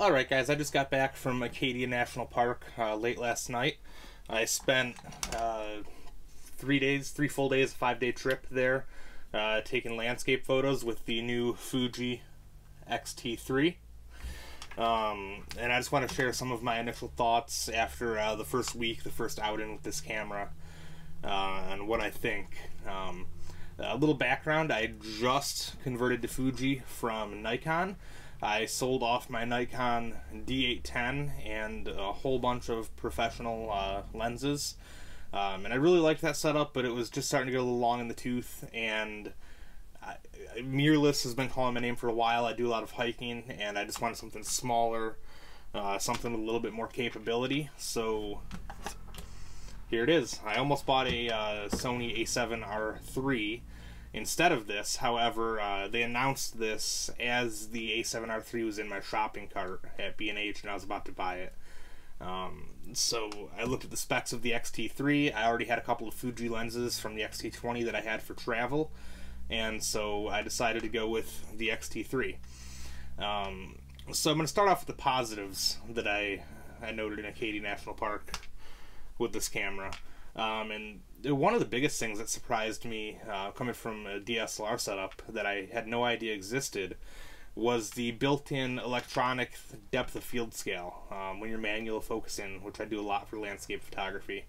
Alright guys, I just got back from Acadia National Park late last night. I spent 3 full days, 5-day trip there, taking landscape photos with the new Fuji XT3. And I just want to share some of my initial thoughts after the first week, the first outing with this camera, and what I think. A little background, I just converted to Fuji from Nikon. I sold off my Nikon D810 and a whole bunch of professional lenses. And I really liked that setup, but it was just starting to get a little long in the tooth, and mirrorless has been calling my name for a while. I do a lot of hiking, and I just wanted something smaller, something with a little bit more capability. So here it is. I almost bought a Sony A7R3 instead of this. However, they announced this as the A7R3 was in my shopping cart at B&H, and I was about to buy it. So I looked at the specs of the X-T3. I already had a couple of Fuji lenses from the X-T20 that I had for travel, and so I decided to go with the X-T3. So I'm going to start off with the positives that I noted in Acadia National Park with this camera. And one of the biggest things that surprised me coming from a DSLR setup that I had no idea existed was the built-in electronic depth of field scale when you're manual focusing, which I do a lot for landscape photography.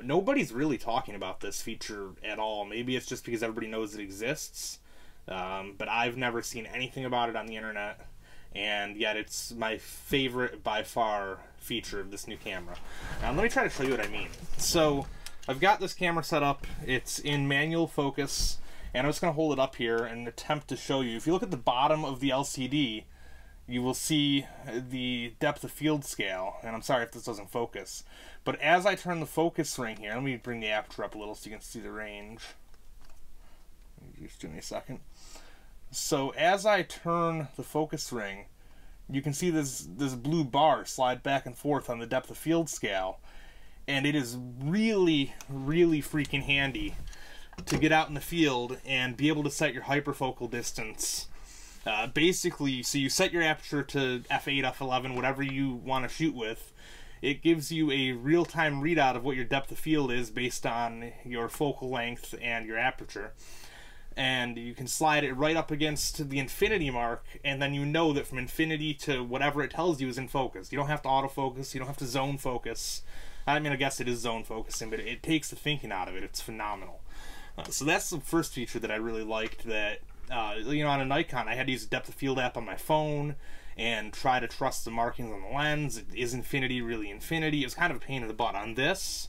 Nobody's really talking about this feature at all. Maybe it's just because everybody knows it exists, but I've never seen anything about it on the internet, and yet it's my favorite by far feature of this new camera. Now let me try to show you what I mean. So I've got this camera set up. It's in manual focus, and I'm just going to hold it up here and attempt to show you. If you look at the bottom of the LCD, you will see the depth of field scale, and I'm sorry if this doesn't focus. But as I turn the focus ring here, let me bring the aperture up a little so you can see the range. Just give me a second. So as I turn the focus ring, you can see this blue bar slide back and forth on the depth of field scale, and it is really, really freaking handy to get out in the field and be able to set your hyperfocal distance. Basically, so you set your aperture to f8, f11, whatever you want to shoot with. It gives you a real-time readout of what your depth of field is based on your focal length and your aperture. And you can slide it right up against the infinity mark, and then you know that from infinity to whatever it tells you is in focus. You don't have to autofocus, you don't have to zone focus. I mean, I guess it is zone focusing, but it takes the thinking out of it. It's phenomenal. So that's the first feature that I really liked, that, you know, on a Nikon, I had to use a depth of field app on my phone and try to trust the markings on the lens. Is infinity really infinity? It was kind of a pain in the butt. On this,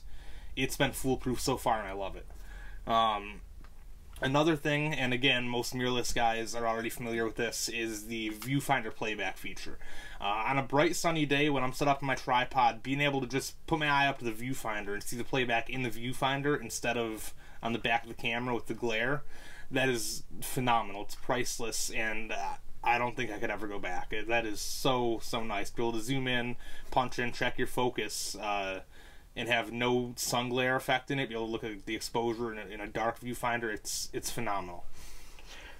it's been foolproof so far, and I love it. Another thing, and again, most mirrorless guys are already familiar with this, is the viewfinder playback feature. On a bright sunny day when I'm set up on my tripod, being able to just put my eye up to the viewfinder and see the playback in the viewfinder instead of on the back of the camera with the glare, that is phenomenal. It's priceless, and I don't think I could ever go back. That is so nice. Be able to zoom in, punch in, check your focus, and have no sun glare effect in it. Be able to look at the exposure in a dark viewfinder. It's phenomenal.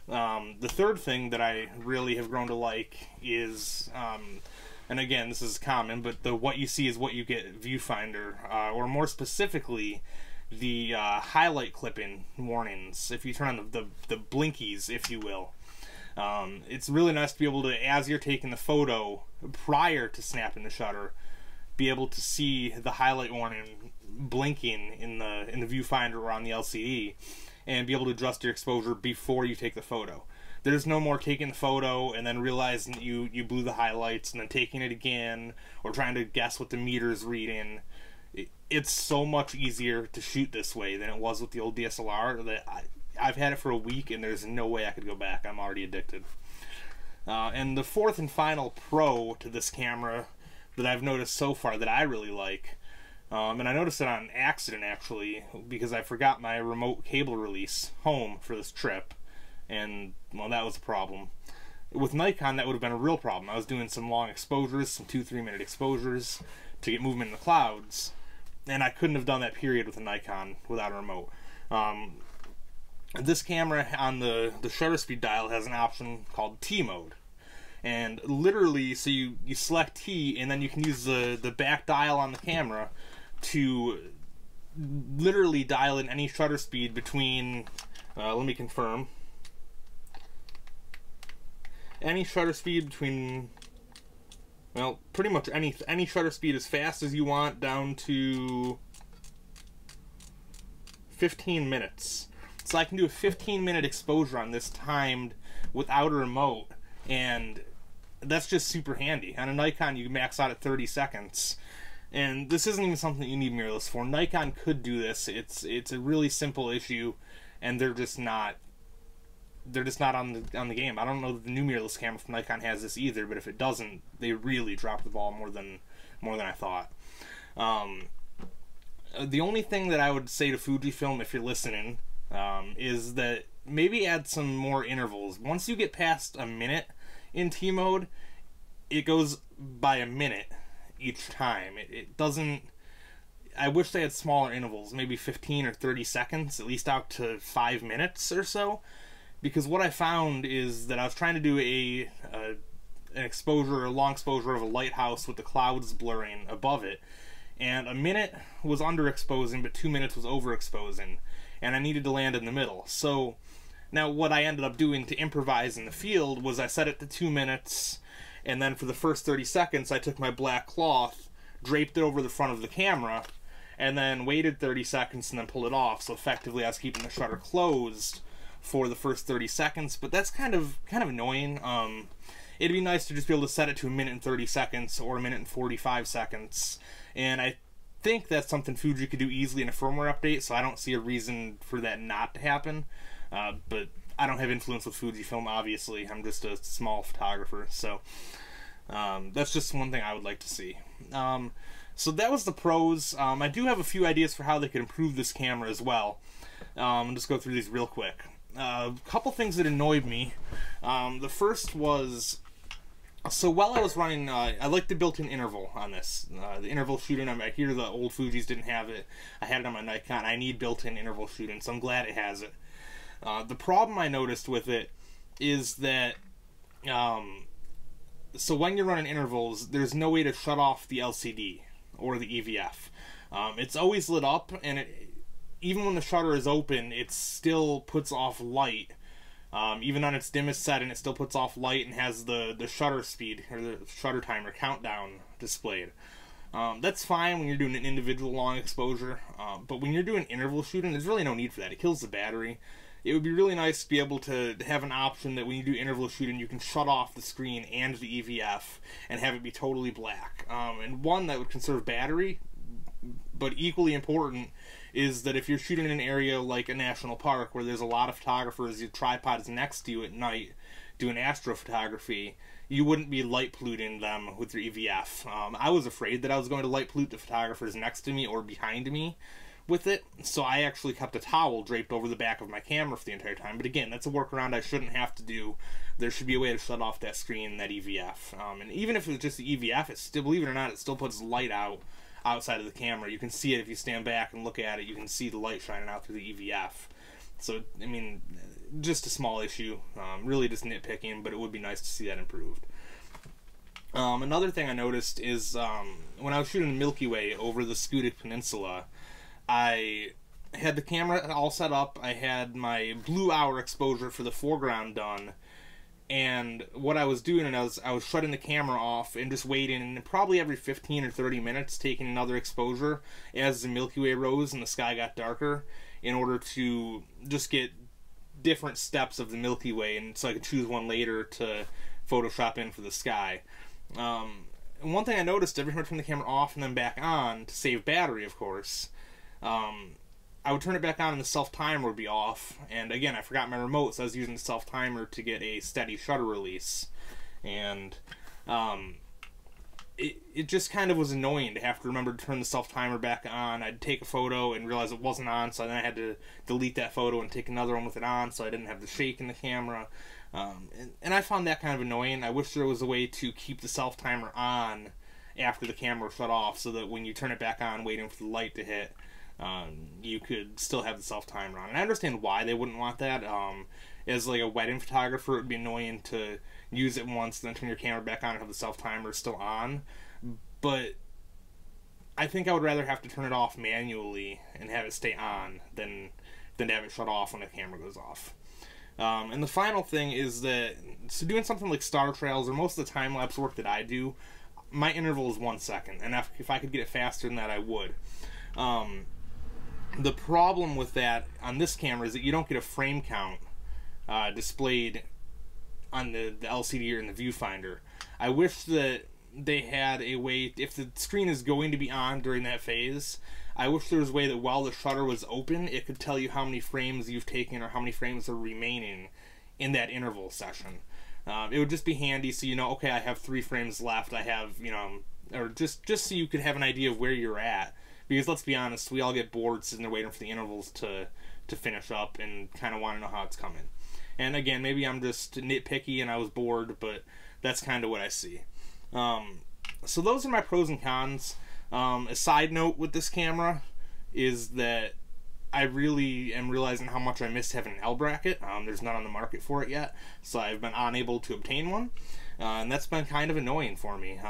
The third thing that I really have grown to like is, and again, this is common, but the what you see is what you get viewfinder, or more specifically, the highlight clipping warnings. If you turn on the blinkies, if you will. It's really nice to be able to, as you're taking the photo prior to snapping the shutter, be able to see the highlight warning blinking in the viewfinder or on the LCD, and be able to adjust your exposure before you take the photo. There's no more taking the photo and then realizing that you blew the highlights and then taking it again, or trying to guess what the meter's reading. It's so much easier to shoot this way than it was with the old DSLR that I've had it for a week, and there's no way I could go back. I'm already addicted. And the fourth and final pro to this camera that I've noticed so far that I really like, and I noticed it on accident actually, because I forgot my remote cable release home for this trip, and well, that was a problem. With Nikon, that would have been a real problem. I was doing some long exposures, some 2-3 minute exposures to get movement in the clouds, and I couldn't have done that period with a Nikon without a remote. This camera on the shutter speed dial has an option called T mode, And literally, so you select T, and then you can use the back dial on the camera to literally dial in any shutter speed between, let me confirm, any shutter speed between, well, pretty much any shutter speed as fast as you want down to 15 minutes. So I can do a 15-minute exposure on this timed without a remote, and that's just super handy. On a Nikon, you max out at 30 seconds. And this isn't even something you need mirrorless for. Nikon could do this. It's a really simple issue, and they're just not on the game. I don't know that the new mirrorless camera from Nikon has this either, but if it doesn't, they really dropped the ball more than I thought. The only thing that I would say to Fujifilm, if you're listening, is that maybe add some more intervals. Once you get past a minute in T mode, it goes by a minute each time. It doesn't. I wish they had smaller intervals, maybe 15 or 30 seconds, at least out to 5 minutes or so. Because what I found is that I was trying to do an exposure, a long exposure of a lighthouse with the clouds blurring above it, and a minute was underexposing, but 2 minutes was overexposing, and I needed to land in the middle. So now what I ended up doing to improvise in the field was I set it to 2 minutes, and then for the first 30 seconds I took my black cloth, draped it over the front of the camera, and then waited 30 seconds and then pulled it off. So effectively I was keeping the shutter closed for the first 30 seconds, but that's kind of annoying. It'd be nice to just be able to set it to 1 minute and 30 seconds or 1 minute and 45 seconds, and I think that's something Fuji could do easily in a firmware update, so I don't see a reason for that not to happen. But I don't have influence with Fujifilm, obviously. I'm just a small photographer, so that's just one thing I would like to see. So that was the pros. I do have a few ideas for how they could improve this camera as well. I'll just go through these real quick. A couple things that annoyed me. The first was, so while I was running, I like the built-in interval on this. The interval shooting, I hear the old Fujis didn't have it. I had it on my Nikon. I need built-in interval shooting, so I'm glad it has it. The problem I noticed with it is that, so when you're running intervals, there's no way to shut off the LCD or the EVF. It's always lit up, and even when the shutter is open, it still puts off light. Even on its dimmest setting, it still puts off light and has the shutter speed, or the shutter timer countdown displayed. That's fine when you're doing an individual long exposure, but when you're doing interval shooting, there's really no need for that. It kills the battery. It would be really nice to be able to have an option that when you do interval shooting, you can shut off the screen and the EVF and have it be totally black. And one that would conserve battery, but equally important, is that if you're shooting in an area like a national park where there's a lot of photographers, your tripod is next to you at night doing astrophotography, you wouldn't be light polluting them with your EVF. I was afraid that I was going to light pollute the photographers next to me or behind me with it, so I actually kept a towel draped over the back of my camera for the entire time. But again, that's a workaround I shouldn't have to do. There should be a way to shut off that screen and that EVF. And even if it was just the EVF, it still, believe it or not, it still puts light out outside of the camera. You can see it if you stand back and look at it. You can see the light shining out through the EVF. So, I mean, just a small issue. Really just nitpicking, but it would be nice to see that improved. Another thing I noticed is when I was shooting the Milky Way over the Scudic Peninsula, I had the camera all set up. I had my blue hour exposure for the foreground done, and what I was doing, I was shutting the camera off and just waiting, and probably every 15 or 30 minutes taking another exposure as the Milky Way rose and the sky got darker, in order to just get different steps of the Milky Way, and so I could choose one later to Photoshop in for the sky. And one thing I noticed, every time I turned the camera off and then back on, to save battery of course, I would turn it back on and the self-timer would be off, and again, I forgot my remote, so I was using the self-timer to get a steady shutter release, and it just kind of was annoying to have to remember to turn the self-timer back on. I'd take a photo and realize it wasn't on, so then I had to delete that photo and take another one with it on, so I didn't have the shake in the camera, and I found that kind of annoying. I wish there was a way to keep the self-timer on after the camera shut off, so that when you turn it back on waiting for the light to hit, you could still have the self-timer on. And I understand why they wouldn't want that. As like a wedding photographer, it would be annoying to use it once, then turn your camera back on and have the self-timer still on. But I think I would rather have to turn it off manually and have it stay on than to have it shut off when the camera goes off. And the final thing is that, so doing something like star trails or most of the time-lapse work that I do, my interval is 1 second, and if I could get it faster than that, I would. The problem with that on this camera is that you don't get a frame count displayed on the LCD or in the viewfinder. I wish that they had a way, if the screen is going to be on during that phase, I wish there was a way that while the shutter was open, it could tell you how many frames you've taken or how many frames are remaining in that interval session. It would just be handy so you know, okay, I have 3 frames left, I have, you know, or just so you could have an idea of where you're at. Because let's be honest, we all get bored sitting there waiting for the intervals to finish up and kind of want to know how it's coming. And again, maybe I'm just nitpicky and I was bored, but that's kind of what I see. So those are my pros and cons. A side note with this camera is that I really am realizing how much I miss having an L bracket. There's none on the market for it yet, so I've been unable to obtain one, and that's been kind of annoying for me.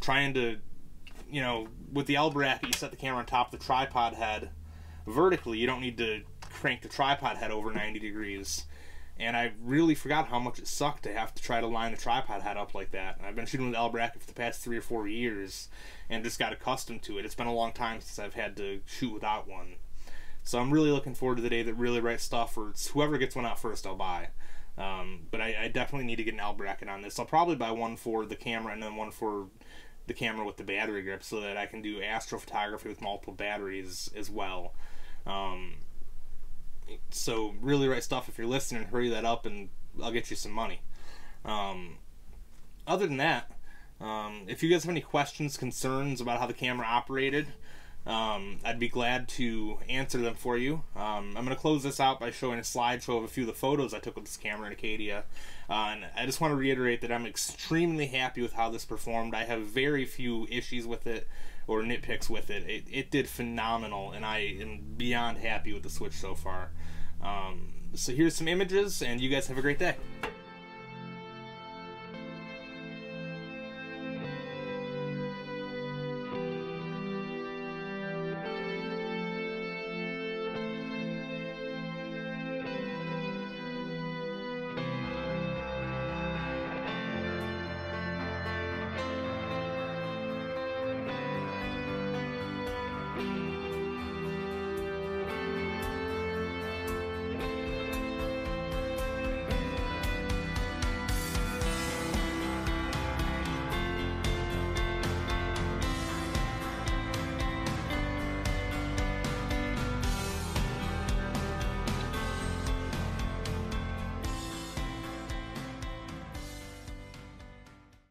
Trying to, you know, with the L bracket, you set the camera on top of the tripod head vertically. You don't need to crank the tripod head over 90 degrees. And I really forgot how much it sucked to have to try to line the tripod head up like that. And I've been shooting with L bracket for the past 3 or 4 years and just got accustomed to it. It's been a long time since I've had to shoot without one. So I'm really looking forward to the day that Really Right Stuff, or it's whoever gets one out first, I'll buy. But I definitely need to get an L bracket on this. I'll probably buy one for the camera and then one for the camera with the battery grip so that I can do astrophotography with multiple batteries as well. So Really Right Stuff, if you're listening, hurry that up and I'll get you some money. Other than that, if you guys have any questions, concerns about how the camera operated, I'd be glad to answer them for you. I'm going to close this out by showing a slideshow of a few of the photos I took with this camera in Acadia. And I just want to reiterate that I'm extremely happy with how this performed. I have very few issues with it or nitpicks with it. It did phenomenal, and I am beyond happy with the Switch so far. So here's some images, and you guys have a great day.